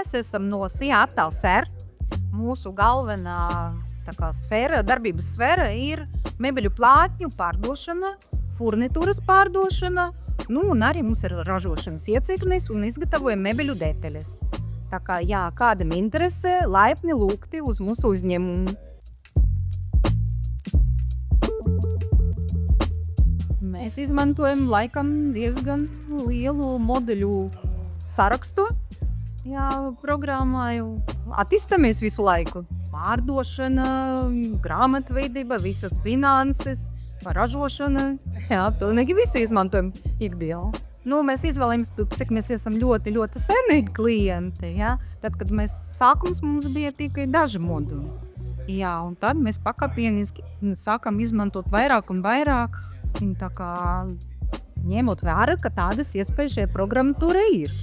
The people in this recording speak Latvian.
mēs esam no Seattle SER. Mūsu galvenā sfēra, darbības sfēra ir mebeļu plātņu pārdošana, furnitūras pārdošana, un arī mums ir ražošanas iecirknis un izgatavojam mebeļu detaļas. Tā kā, kādam interesē, laipni lūgti uz mūsu uzņēmumu. Mēs izmantojam laikam diezgan lielu modeļu sarakstu. Programmā jau attīstamies visu laiku. Pārdošana, grāmatveidība, visas finanses, ražošana. Pilnīgi visu izmantojam ikdienā. Mēs izvēlamies, cik mēs esam ļoti, ļoti senīgi klienti. Tad, kad mēs sākums, mums bija tikai daži moduļi. Un tad mēs pakāpeniski sākam izmantot vairāk un vairāk. Tā kā ņemot vērā, ka tādas iespējas šajā programmatūrā ir.